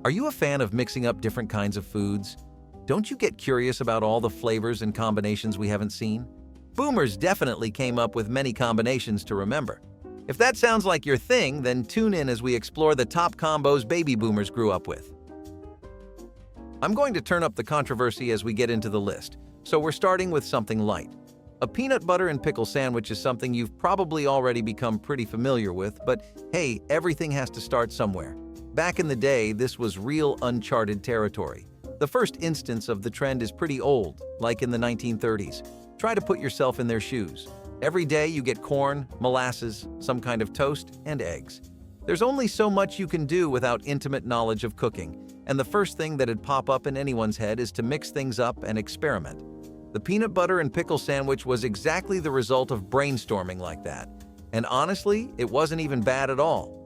Are you a fan of mixing up different kinds of foods? Don't you get curious about all the flavors and combinations we haven't seen? Boomers definitely came up with many combinations to remember. If that sounds like your thing, then tune in as we explore the top combos baby boomers grew up with. I'm going to turn up the controversy as we get into the list, so we're starting with something light. A peanut butter and pickle sandwich is something you've probably already become pretty familiar with, but hey, everything has to start somewhere. Back in the day, this was real uncharted territory. The first instance of the trend is pretty old, like in the 1930s. Try to put yourself in their shoes. Every day you get corn, molasses, some kind of toast, and eggs. There's only so much you can do without intimate knowledge of cooking, and the first thing that'd pop up in anyone's head is to mix things up and experiment. The peanut butter and pickle sandwich was exactly the result of brainstorming like that. And honestly, it wasn't even bad at all.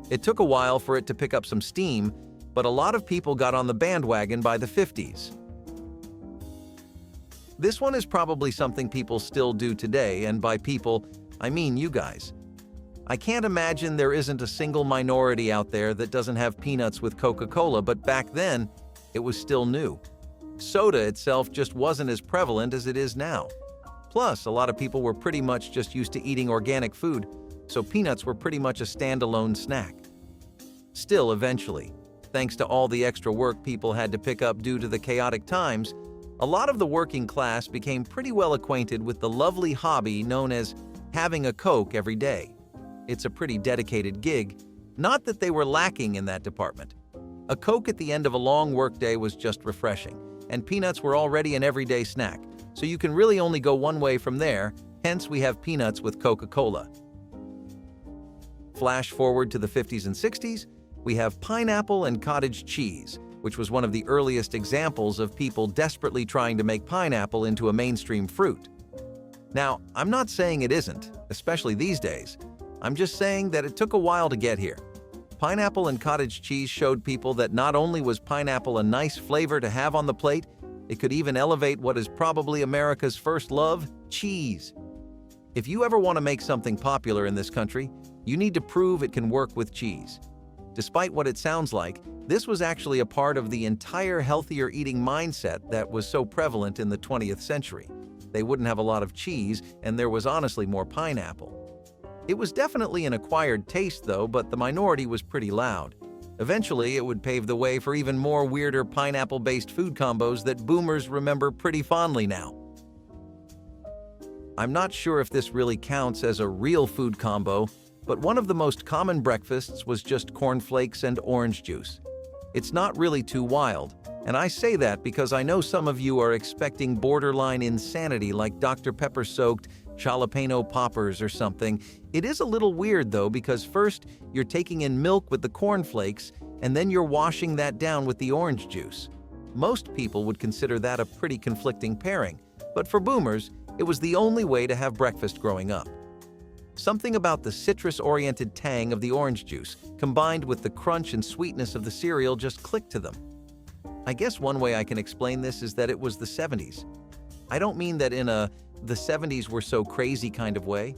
It took a while for it to pick up some steam, but a lot of people got on the bandwagon by the 50s. This one is probably something people still do today, and by people, I mean you guys. I can't imagine there isn't a single minority out there that doesn't have peanuts with Coca-Cola, but back then, it was still new. Soda itself just wasn't as prevalent as it is now. Plus, a lot of people were pretty much just used to eating organic food, so peanuts were pretty much a standalone snack. Still, eventually, thanks to all the extra work people had to pick up due to the chaotic times, a lot of the working class became pretty well acquainted with the lovely hobby known as having a Coke every day. It's a pretty dedicated gig, not that they were lacking in that department. A Coke at the end of a long workday was just refreshing, and peanuts were already an everyday snack, so you can really only go one way from there, hence we have peanuts with Coca-Cola. Flash forward to the 50s and 60s, we have pineapple and cottage cheese, which was one of the earliest examples of people desperately trying to make pineapple into a mainstream fruit. Now, I'm not saying it isn't, especially these days. I'm just saying that it took a while to get here. Pineapple and cottage cheese showed people that not only was pineapple a nice flavor to have on the plate, it could even elevate what is probably America's first love, cheese. If you ever want to make something popular in this country, you need to prove it can work with cheese. Despite what it sounds like, this was actually a part of the entire healthier eating mindset that was so prevalent in the 20th century. They wouldn't have a lot of cheese, and there was honestly more pineapple. It was definitely an acquired taste though, but the minority was pretty loud. Eventually, it would pave the way for even more weirder pineapple-based food combos that boomers remember pretty fondly now. I'm not sure if this really counts as a real food combo, but one of the most common breakfasts was just cornflakes and orange juice. It's not really too wild, and I say that because I know some of you are expecting borderline insanity like Dr. Pepper-soaked jalapeno poppers or something. It is a little weird though, because first you're taking in milk with the cornflakes, and then you're washing that down with the orange juice. Most people would consider that a pretty conflicting pairing, but for boomers, it was the only way to have breakfast growing up. Something about the citrus-oriented tang of the orange juice, combined with the crunch and sweetness of the cereal, just clicked to them. I guess one way I can explain this is that it was the 70s. I don't mean that in a the 70s were so crazy kind of way.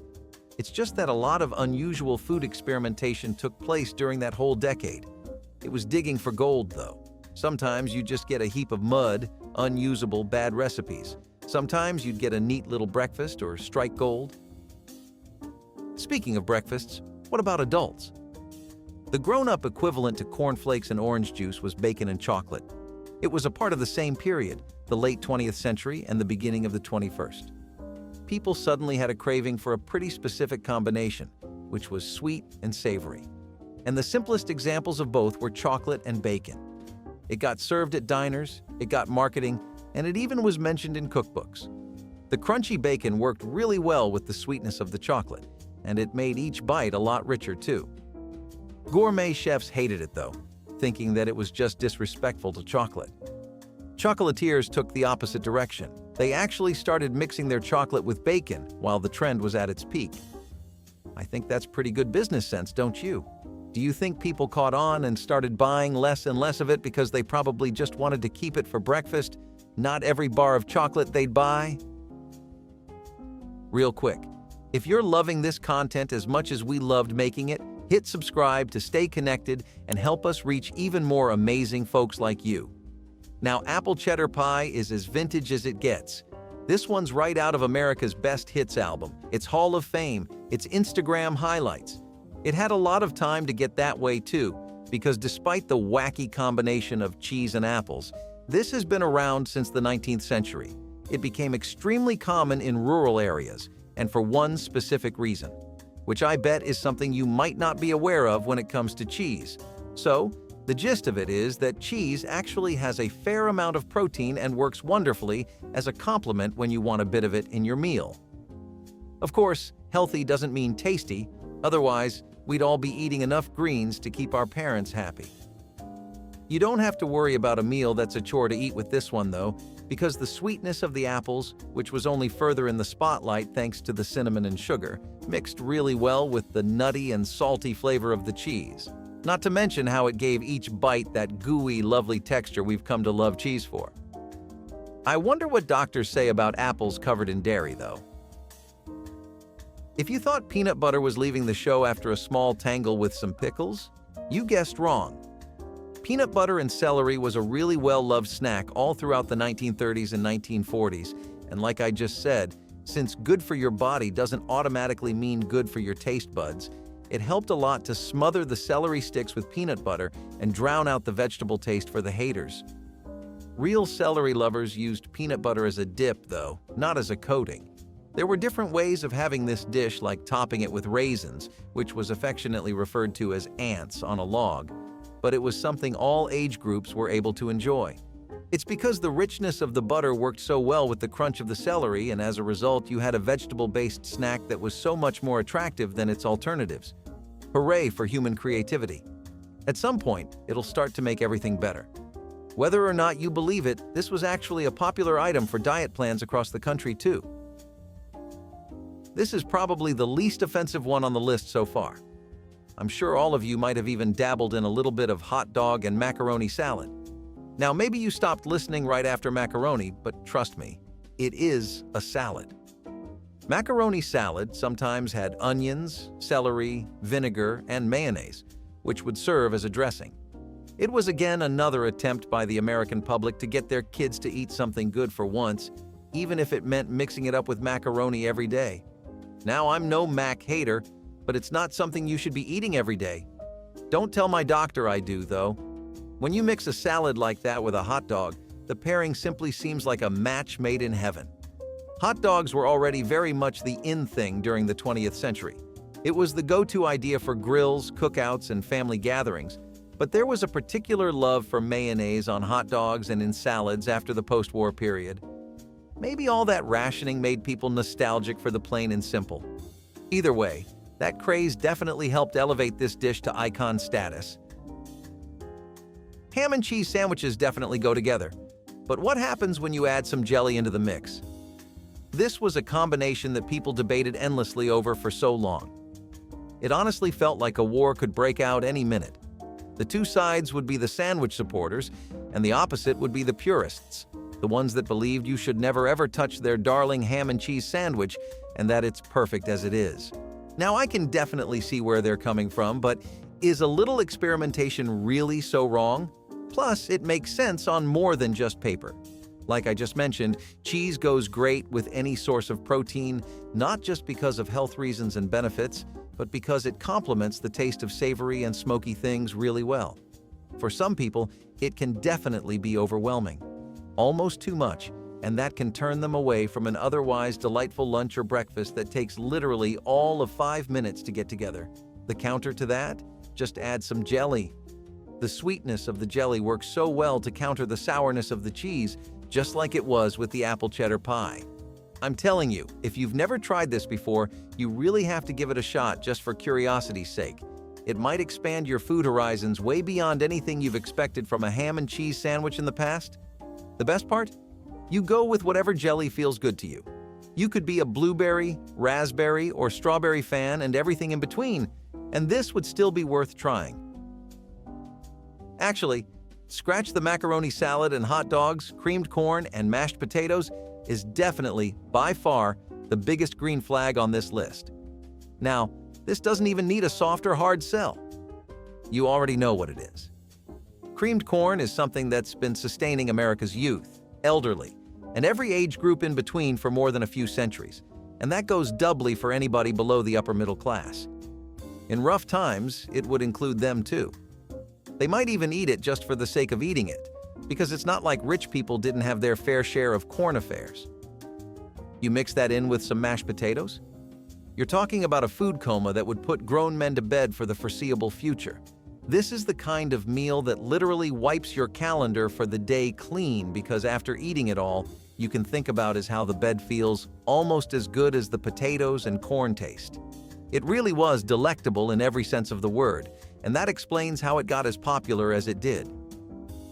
It's just that a lot of unusual food experimentation took place during that whole decade. It was digging for gold, though. Sometimes you just get a heap of mud, unusable bad recipes. Sometimes you'd get a neat little breakfast or strike gold. Speaking of breakfasts, what about adults? The grown-up equivalent to cornflakes and orange juice was bacon and chocolate. It was a part of the same period, the late 20th century and the beginning of the 21st. People suddenly had a craving for a pretty specific combination, which was sweet and savory. And the simplest examples of both were chocolate and bacon. It got served at diners, it got marketing, and it even was mentioned in cookbooks. The crunchy bacon worked really well with the sweetness of the chocolate, and it made each bite a lot richer too. Gourmet chefs hated it though, thinking that it was just disrespectful to chocolate. Chocolatiers took the opposite direction. They actually started mixing their chocolate with bacon while the trend was at its peak. I think that's pretty good business sense, don't you? Do you think people caught on and started buying less and less of it because they probably just wanted to keep it for breakfast, not every bar of chocolate they'd buy? Real quick, if you're loving this content as much as we loved making it, Hit subscribe to stay connected and help us reach even more amazing folks like you. Now, apple cheddar pie is as vintage as it gets. This one's right out of America's Best Hits album, its Hall of Fame, its Instagram highlights. It had a lot of time to get that way too, because despite the wacky combination of cheese and apples, this has been around since the 19th century. It became extremely common in rural areas, and for one specific reason, which I bet is something you might not be aware of when it comes to cheese. So, the gist of it is that cheese actually has a fair amount of protein and works wonderfully as a complement when you want a bit of it in your meal. Of course, healthy doesn't mean tasty, otherwise we'd all be eating enough greens to keep our parents happy. You don't have to worry about a meal that's a chore to eat with this one though, because the sweetness of the apples, which was only further in the spotlight thanks to the cinnamon and sugar, mixed really well with the nutty and salty flavor of the cheese. Not to mention how it gave each bite that gooey, lovely texture we've come to love cheese for. I wonder what doctors say about apples covered in dairy, though. If you thought peanut butter was leaving the show after a small tangle with some pickles, you guessed wrong. Peanut butter and celery was a really well-loved snack all throughout the 1930s and 1940s, and like I just said, since good for your body doesn't automatically mean good for your taste buds, it helped a lot to smother the celery sticks with peanut butter and drown out the vegetable taste for the haters. Real celery lovers used peanut butter as a dip, though, not as a coating. There were different ways of having this dish, like topping it with raisins, which was affectionately referred to as ants on a log, but it was something all age groups were able to enjoy. It's because the richness of the butter worked so well with the crunch of the celery, and as a result, you had a vegetable-based snack that was so much more attractive than its alternatives. Hooray for human creativity. At some point, it'll start to make everything better. Whether or not you believe it, this was actually a popular item for diet plans across the country too. This is probably the least offensive one on the list so far. I'm sure all of you might have even dabbled in a little bit of hot dog and macaroni salad. Now, maybe you stopped listening right after macaroni, but trust me, it is a salad. Macaroni salad sometimes had onions, celery, vinegar, and mayonnaise, which would serve as a dressing. It was again another attempt by the American public to get their kids to eat something good for once, even if it meant mixing it up with macaroni every day. Now, I'm no mac hater, but it's not something you should be eating every day. Don't tell my doctor I do, though. When you mix a salad like that with a hot dog, the pairing simply seems like a match made in heaven. Hot dogs were already very much the in thing during the 20th century. It was the go-to idea for grills, cookouts, and family gatherings, but there was a particular love for mayonnaise on hot dogs and in salads after the post-war period. Maybe all that rationing made people nostalgic for the plain and simple. Either way, that craze definitely helped elevate this dish to icon status. Ham and cheese sandwiches definitely go together, but what happens when you add some jelly into the mix? This was a combination that people debated endlessly over for so long. It honestly felt like a war could break out any minute. The two sides would be the sandwich supporters, and the opposite would be the purists, the ones that believed you should never ever touch their darling ham and cheese sandwich and that it's perfect as it is. Now, I can definitely see where they're coming from, but is a little experimentation really so wrong? Plus, it makes sense on more than just paper. Like I just mentioned, cheese goes great with any source of protein, not just because of health reasons and benefits, but because it complements the taste of savory and smoky things really well. For some people, it can definitely be overwhelming, almost too much, and that can turn them away from an otherwise delightful lunch or breakfast that takes literally all of 5 minutes to get together. The counter to that? Just add some jelly. The sweetness of the jelly works so well to counter the sourness of the cheese, just like it was with the apple cheddar pie. I'm telling you, if you've never tried this before, you really have to give it a shot just for curiosity's sake. It might expand your food horizons way beyond anything you've expected from a ham and cheese sandwich in the past. The best part? You go with whatever jelly feels good to you. You could be a blueberry, raspberry, or strawberry fan and everything in between, and this would still be worth trying. Actually, scratch the macaroni salad and hot dogs, creamed corn, and mashed potatoes is definitely, by far, the biggest green flag on this list. Now, This doesn't even need a soft or hard sell. You already know what it is. Creamed corn is something that's been sustaining America's youth, elderly, and every age group in between for more than a few centuries, and that goes doubly for anybody below the upper middle class. In rough times, it would include them too. They might even eat it just for the sake of eating it, because it's not like rich people didn't have their fair share of corn affairs. You mix that in with some mashed potatoes? You're talking about a food coma that would put grown men to bed for the foreseeable future. This is the kind of meal that literally wipes your calendar for the day clean, because after eating it all, you can think about is how the bed feels almost as good as the potatoes and corn taste. It really was delectable in every sense of the word, and that explains how it got as popular as it did.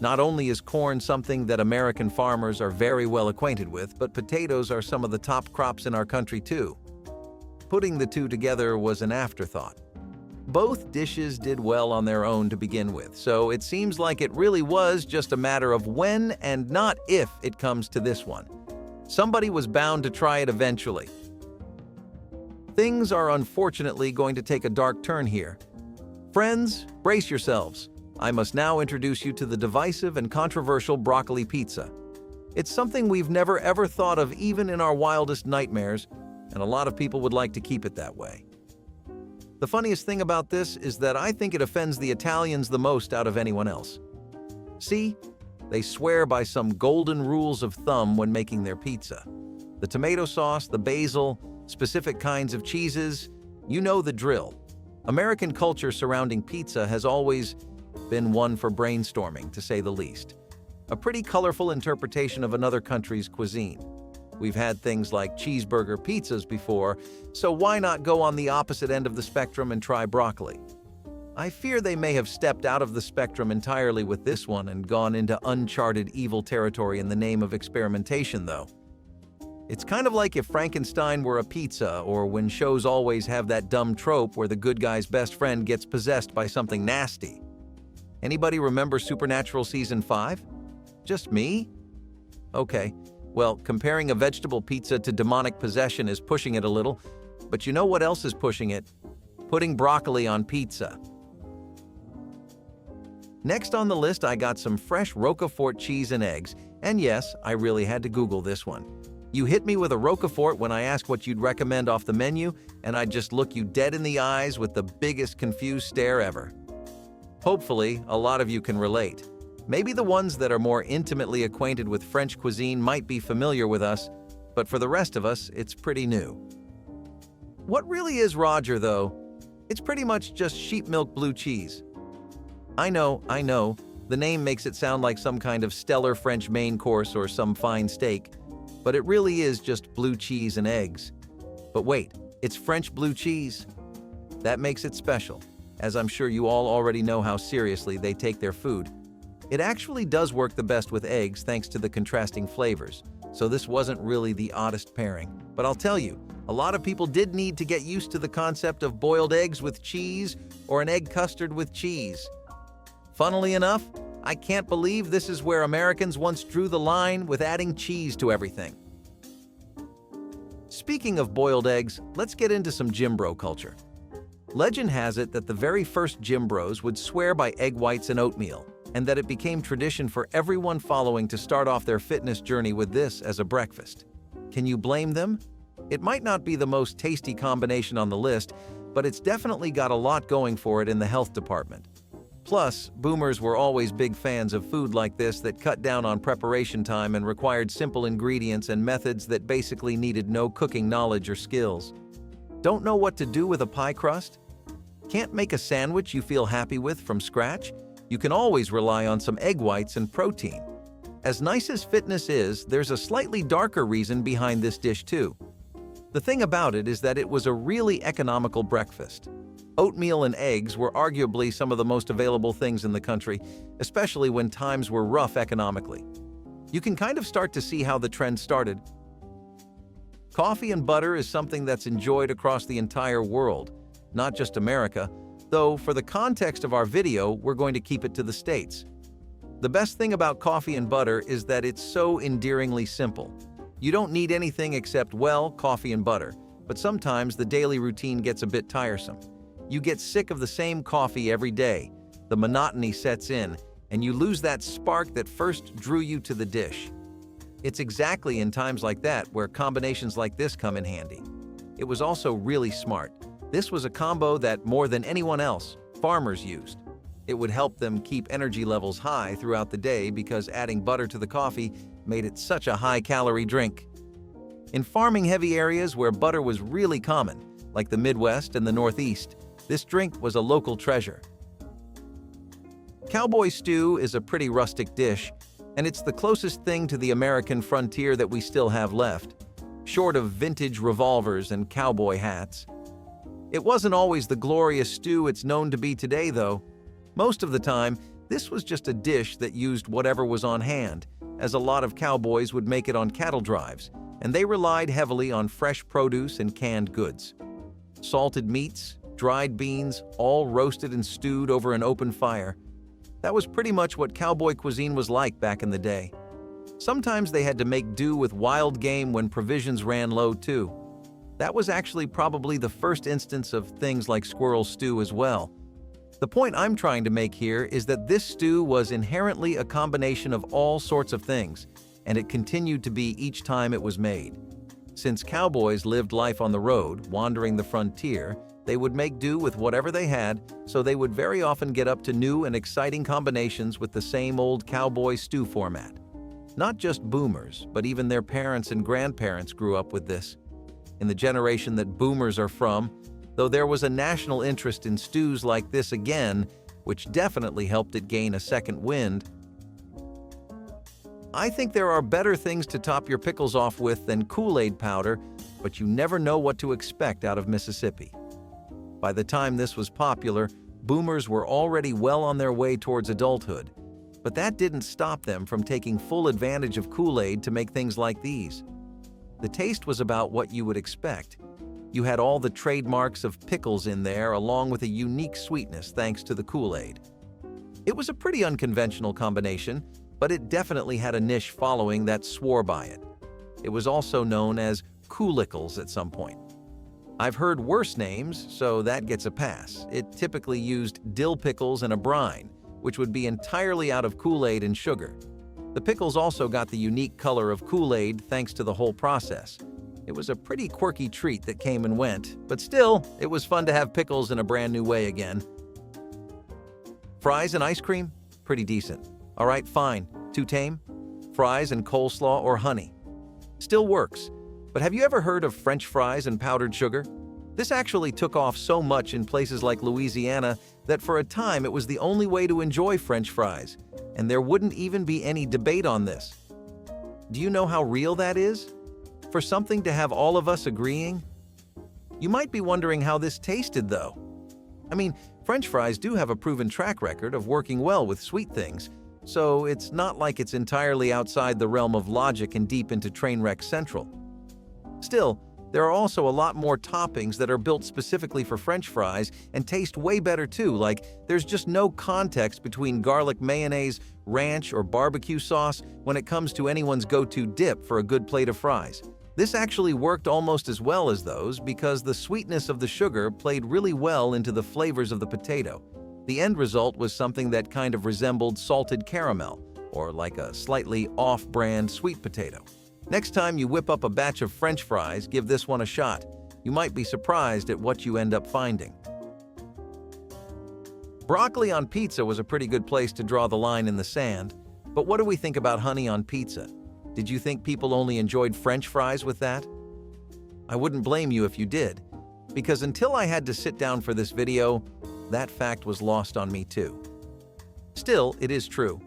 Not only is corn something that American farmers are very well acquainted with, but potatoes are some of the top crops in our country too. Putting the two together was an afterthought. Both dishes did well on their own to begin with, so it seems like it really was just a matter of when and not if it comes to this one. Somebody was bound to try it eventually. Things are unfortunately going to take a dark turn here. Friends, brace yourselves. I must now introduce you to the divisive and controversial broccoli pizza. It's something we've never ever thought of even in our wildest nightmares, and a lot of people would like to keep it that way. The funniest thing about this is that I think it offends the Italians the most out of anyone else. See, they swear by some golden rules of thumb when making their pizza. The tomato sauce, the basil, specific kinds of cheeses, you know the drill. American culture surrounding pizza has always been one for brainstorming, to say the least. A pretty colorful interpretation of another country's cuisine. We've had things like cheeseburger pizzas before, so why not go on the opposite end of the spectrum and try broccoli? I fear they may have stepped out of the spectrum entirely with this one and gone into uncharted evil territory in the name of experimentation, though. It's kind of like if Frankenstein were a pizza, or when shows always have that dumb trope where the good guy's best friend gets possessed by something nasty. Anybody remember Supernatural Season 5? Just me? Okay, well, comparing a vegetable pizza to demonic possession is pushing it a little, but you know what else is pushing it? Putting broccoli on pizza. Next on the list, I got some fresh Roquefort cheese and eggs, and yes, I really had to Google this one. You hit me with a Roquefort when I asked what you'd recommend off the menu, and I'd just look you dead in the eyes with the biggest confused stare ever. Hopefully, a lot of you can relate. Maybe the ones that are more intimately acquainted with French cuisine might be familiar with us, but for the rest of us, it's pretty new. What really is Roger, though? It's pretty much just sheep milk blue cheese. I know, the name makes it sound like some kind of stellar French main course or some fine steak, but it really is just blue cheese and eggs. But wait, it's French blue cheese. That makes it special, as I'm sure you all already know how seriously they take their food. It actually does work the best with eggs thanks to the contrasting flavors, so this wasn't really the oddest pairing. But I'll tell you, a lot of people did need to get used to the concept of boiled eggs with cheese or an egg custard with cheese. Funnily enough, I can't believe this is where Americans once drew the line with adding cheese to everything. Speaking of boiled eggs, let's get into some gym bro culture. Legend has it that the very first gym bros would swear by egg whites and oatmeal, and that it became tradition for everyone following to start off their fitness journey with this as a breakfast. Can you blame them? It might not be the most tasty combination on the list, but it's definitely got a lot going for it in the health department. Plus, boomers were always big fans of food like this that cut down on preparation time and required simple ingredients and methods that basically needed no cooking knowledge or skills. Don't know what to do with a pie crust? Can't make a sandwich you feel happy with from scratch? You can always rely on some egg whites and protein. As nice as fitness is, there's a slightly darker reason behind this dish too. The thing about it is that it was a really economical breakfast. Oatmeal and eggs were arguably some of the most available things in the country, especially when times were rough economically. You can kind of start to see how the trend started. Coffee and butter is something that's enjoyed across the entire world, not just America, though for the context of our video, we're going to keep it to the States. The best thing about coffee and butter is that it's so endearingly simple. You don't need anything except, well, coffee and butter, but sometimes the daily routine gets a bit tiresome. You get sick of the same coffee every day, the monotony sets in, and you lose that spark that first drew you to the dish. It's exactly in times like that where combinations like this come in handy. It was also really smart. This was a combo that, more than anyone else, farmers used. It would help them keep energy levels high throughout the day because adding butter to the coffee made it such a high-calorie drink. In farming-heavy areas where butter was really common, like the Midwest and the Northeast, this drink was a local treasure. Cowboy stew is a pretty rustic dish, and it's the closest thing to the American frontier that we still have left, short of vintage revolvers and cowboy hats. It wasn't always the glorious stew it's known to be today, though. Most of the time, this was just a dish that used whatever was on hand, as a lot of cowboys would make it on cattle drives, and they relied heavily on fresh produce and canned goods. Salted meats, dried beans, all roasted and stewed over an open fire. That was pretty much what cowboy cuisine was like back in the day. Sometimes they had to make do with wild game when provisions ran low too. That was actually probably the first instance of things like squirrel stew as well. The point I'm trying to make here is that this stew was inherently a combination of all sorts of things, and it continued to be each time it was made. Since cowboys lived life on the road, wandering the frontier, they would make do with whatever they had, so they would very often get up to new and exciting combinations with the same old cowboy stew format. Not just boomers, but even their parents and grandparents grew up with this. In the generation that boomers are from, though there was a national interest in stews like this again, which definitely helped it gain a second wind. I think there are better things to top your pickles off with than Kool-Aid powder, but you never know what to expect out of Mississippi. By the time this was popular, boomers were already well on their way towards adulthood, but that didn't stop them from taking full advantage of Kool-Aid to make things like these. The taste was about what you would expect. You had all the trademarks of pickles in there, along with a unique sweetness thanks to the Kool-Aid. It was a pretty unconventional combination, but it definitely had a niche following that swore by it. It was also known as Kool-Lickles at some point. I've heard worse names, so that gets a pass. It typically used dill pickles and a brine, which would be entirely out of Kool-Aid and sugar. The pickles also got the unique color of Kool-Aid thanks to the whole process. It was a pretty quirky treat that came and went, but still, it was fun to have pickles in a brand new way again. Fries and ice cream? Pretty decent. All right, fine. Too tame? Fries and coleslaw or honey? Still works. But have you ever heard of French fries and powdered sugar? This actually took off so much in places like Louisiana that for a time it was the only way to enjoy French fries, and there wouldn't even be any debate on this. Do you know how real that is? For something to have all of us agreeing? You might be wondering how this tasted, though. I mean, French fries do have a proven track record of working well with sweet things, so it's not like it's entirely outside the realm of logic and deep into Trainwreck Central. Still, there are also a lot more toppings that are built specifically for French fries and taste way better too, like there's just no context between garlic mayonnaise, ranch, or barbecue sauce when it comes to anyone's go-to dip for a good plate of fries. This actually worked almost as well as those because the sweetness of the sugar played really well into the flavors of the potato. The end result was something that kind of resembled salted caramel, or like a slightly off-brand sweet potato. Next time you whip up a batch of French fries, give this one a shot. You might be surprised at what you end up finding. Broccoli on pizza was a pretty good place to draw the line in the sand, but what do we think about honey on pizza? Did you think people only enjoyed French fries with that? I wouldn't blame you if you did, because until I had to sit down for this video, that fact was lost on me too. Still, it is true.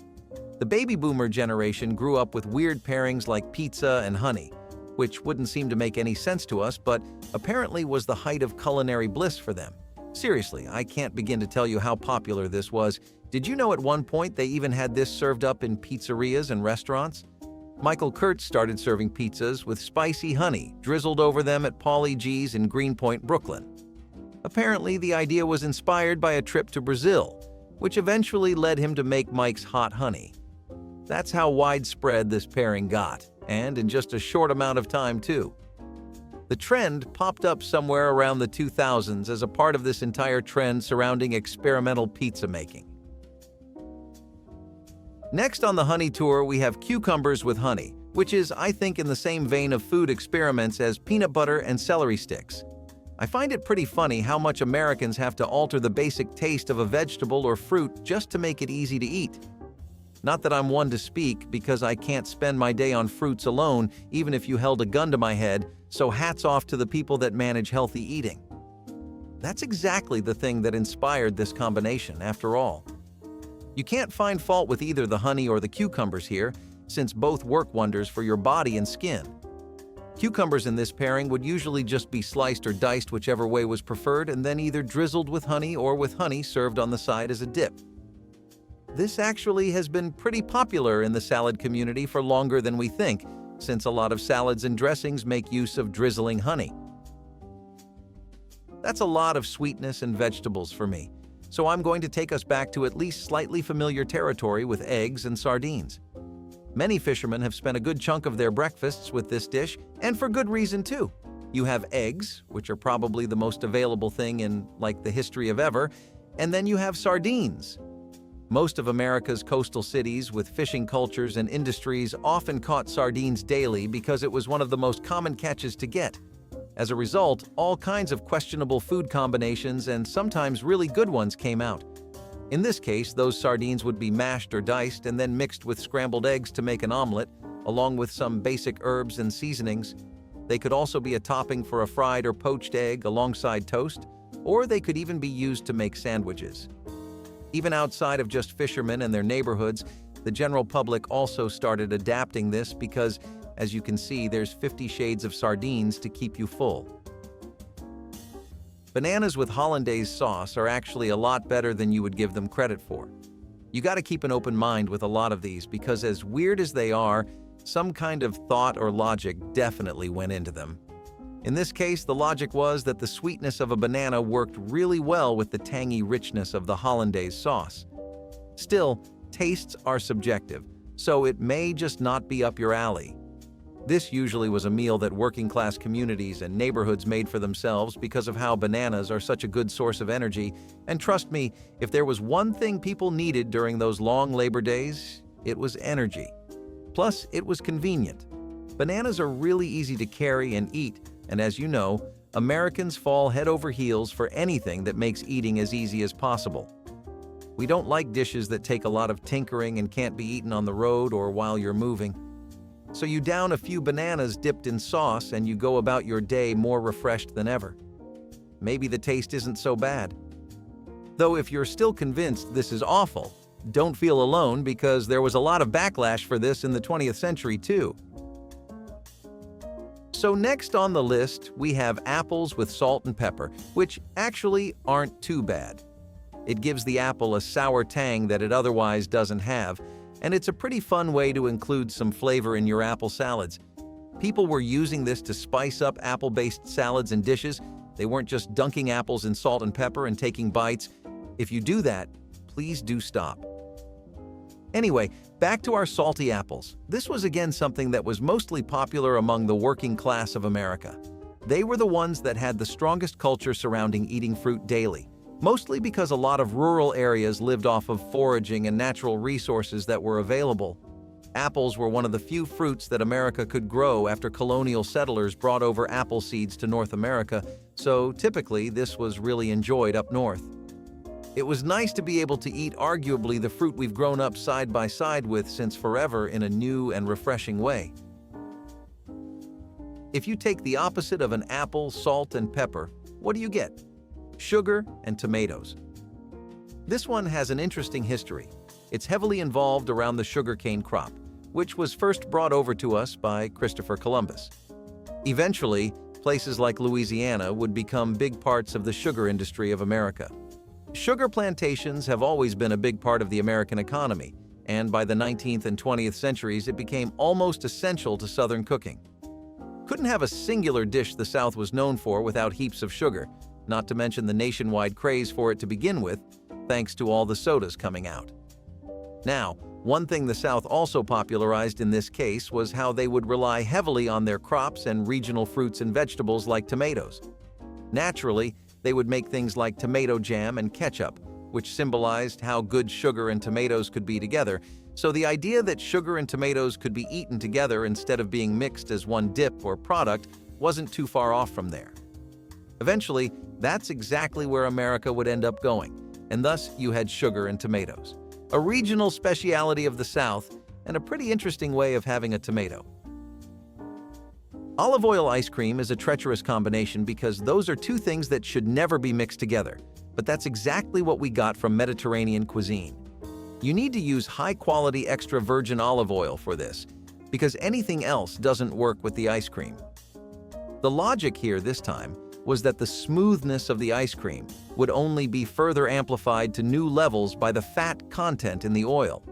The baby boomer generation grew up with weird pairings like pizza and honey, which wouldn't seem to make any sense to us, but apparently was the height of culinary bliss for them. Seriously, I can't begin to tell you how popular this was. Did you know at one point they even had this served up in pizzerias and restaurants? Michael Kurtz started serving pizzas with spicy honey drizzled over them at Paulie G's in Greenpoint, Brooklyn. Apparently, the idea was inspired by a trip to Brazil, which eventually led him to make Mike's hot honey. That's how widespread this pairing got, and in just a short amount of time too. The trend popped up somewhere around the 2000s as a part of this entire trend surrounding experimental pizza making. Next on the honey tour, we have cucumbers with honey, which is, I think, in the same vein of food experiments as peanut butter and celery sticks. I find it pretty funny how much Americans have to alter the basic taste of a vegetable or fruit just to make it easy to eat. Not that I'm one to speak, because I can't spend my day on fruits alone, even if you held a gun to my head, so hats off to the people that manage healthy eating. That's exactly the thing that inspired this combination, after all. You can't find fault with either the honey or the cucumbers here, since both work wonders for your body and skin. Cucumbers in this pairing would usually just be sliced or diced whichever way was preferred, and then either drizzled with honey or with honey served on the side as a dip. This actually has been pretty popular in the salad community for longer than we think, since a lot of salads and dressings make use of drizzling honey. That's a lot of sweetness and vegetables for me, so I'm going to take us back to at least slightly familiar territory with eggs and sardines. Many fishermen have spent a good chunk of their breakfasts with this dish, and for good reason too. You have eggs, which are probably the most available thing in, like, the history of ever, and then you have sardines. Most of America's coastal cities with fishing cultures and industries often caught sardines daily because it was one of the most common catches to get. As a result, all kinds of questionable food combinations and sometimes really good ones came out. In this case, those sardines would be mashed or diced and then mixed with scrambled eggs to make an omelet, along with some basic herbs and seasonings. They could also be a topping for a fried or poached egg alongside toast, or they could even be used to make sandwiches. Even outside of just fishermen and their neighborhoods, the general public also started adapting this because, as you can see, there's 50 shades of sardines to keep you full. Bananas with hollandaise sauce are actually a lot better than you would give them credit for. You gotta keep an open mind with a lot of these because, as weird as they are, some kind of thought or logic definitely went into them. In this case, the logic was that the sweetness of a banana worked really well with the tangy richness of the hollandaise sauce. Still, tastes are subjective, so it may just not be up your alley. This usually was a meal that working-class communities and neighborhoods made for themselves because of how bananas are such a good source of energy, and trust me, if there was one thing people needed during those long Labor Days, it was energy. Plus, it was convenient. Bananas are really easy to carry and eat, and as you know, Americans fall head over heels for anything that makes eating as easy as possible. We don't like dishes that take a lot of tinkering and can't be eaten on the road or while you're moving. So you down a few bananas dipped in sauce and you go about your day more refreshed than ever. Maybe the taste isn't so bad. Though if you're still convinced this is awful, don't feel alone because there was a lot of backlash for this in the 20th century too. So next on the list, we have apples with salt and pepper, which actually aren't too bad. It gives the apple a sour tang that it otherwise doesn't have, and it's a pretty fun way to include some flavor in your apple salads. People were using this to spice up apple-based salads and dishes. They weren't just dunking apples in salt and pepper and taking bites. If you do that, please do stop. Anyway, back to our salty apples. This was again something that was mostly popular among the working class of America. They were the ones that had the strongest culture surrounding eating fruit daily, mostly because a lot of rural areas lived off of foraging and natural resources that were available. Apples were one of the few fruits that America could grow after colonial settlers brought over apple seeds to North America, so typically this was really enjoyed up north. It was nice to be able to eat arguably the fruit we've grown up side by side with since forever in a new and refreshing way. If you take the opposite of an apple, salt, and pepper, what do you get? Sugar and tomatoes. This one has an interesting history. It's heavily involved around the sugarcane crop, which was first brought over to us by Christopher Columbus. Eventually, places like Louisiana would become big parts of the sugar industry of America. Sugar plantations have always been a big part of the American economy, and by the 19th and 20th centuries, it became almost essential to Southern cooking. Couldn't have a singular dish the South was known for without heaps of sugar, not to mention the nationwide craze for it to begin with, thanks to all the sodas coming out. Now, One thing the South also popularized in this case was how they would rely heavily on their crops and regional fruits and vegetables like tomatoes. Naturally, they would make things like tomato jam and ketchup, which symbolized how good sugar and tomatoes could be together. So the idea that sugar and tomatoes could be eaten together instead of being mixed as one dip or product wasn't too far off from there. Eventually, that's exactly where America would end up going, and thus you had sugar and tomatoes. A regional speciality of the South, and a pretty interesting way of having a tomato. Olive oil ice cream is a treacherous combination because those are two things that should never be mixed together, but that's exactly what we got from Mediterranean cuisine. You need to use high-quality extra virgin olive oil for this, because anything else doesn't work with the ice cream. The logic here this time was that the smoothness of the ice cream would only be further amplified to new levels by the fat content in the oil.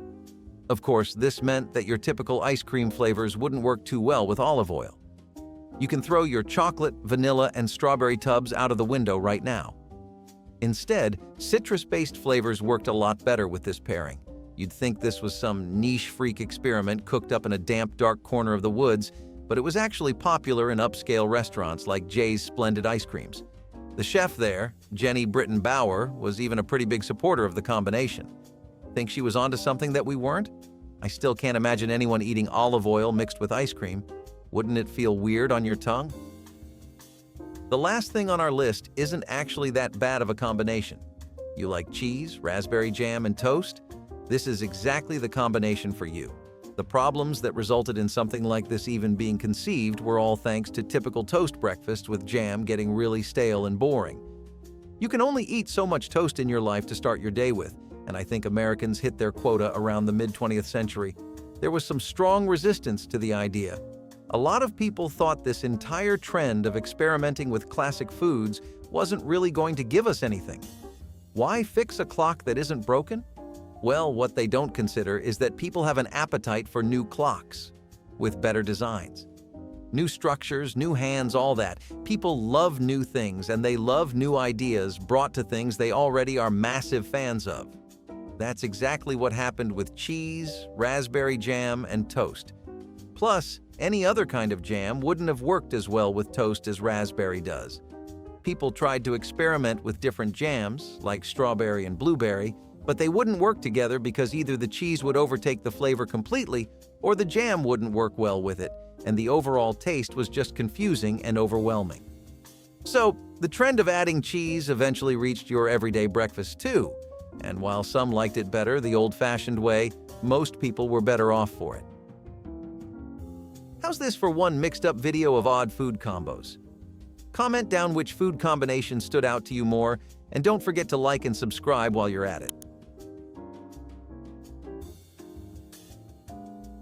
Of course, this meant that your typical ice cream flavors wouldn't work too well with olive oil. You can throw your chocolate, vanilla, and strawberry tubs out of the window right now. Instead, citrus-based flavors worked a lot better with this pairing. You'd think this was some niche freak experiment cooked up in a damp, dark corner of the woods, but it was actually popular in upscale restaurants like Jay's Splendid Ice Creams. The chef there, Jenny Britton Bauer, was even a pretty big supporter of the combination. Think she was onto something that we weren't? I still can't imagine anyone eating olive oil mixed with ice cream. Wouldn't it feel weird on your tongue? The last thing on our list isn't actually that bad of a combination. You like cheese, raspberry jam, and toast? This is exactly the combination for you. The problems that resulted in something like this even being conceived were all thanks to typical toast breakfast with jam getting really stale and boring. You can only eat so much toast in your life to start your day with, and I think Americans hit their quota around the mid-20th century. There was some strong resistance to the idea. A lot of people thought this entire trend of experimenting with classic foods wasn't really going to give us anything. Why fix a clock that isn't broken? Well, what they don't consider is that people have an appetite for new clocks with better designs. New structures, new hands, all that. People love new things and they love new ideas brought to things they already are massive fans of. That's exactly what happened with cheese, raspberry jam, and toast. Plus, any other kind of jam wouldn't have worked as well with toast as raspberry does. People tried to experiment with different jams, like strawberry and blueberry, but they wouldn't work together because either the cheese would overtake the flavor completely or the jam wouldn't work well with it, and the overall taste was just confusing and overwhelming. So, the trend of adding cheese eventually reached your everyday breakfast too, and while some liked it better the old-fashioned way, most people were better off for it. How's this for one mixed-up video of odd food combos? Comment down which food combination stood out to you more, and don't forget to like and subscribe while you're at it.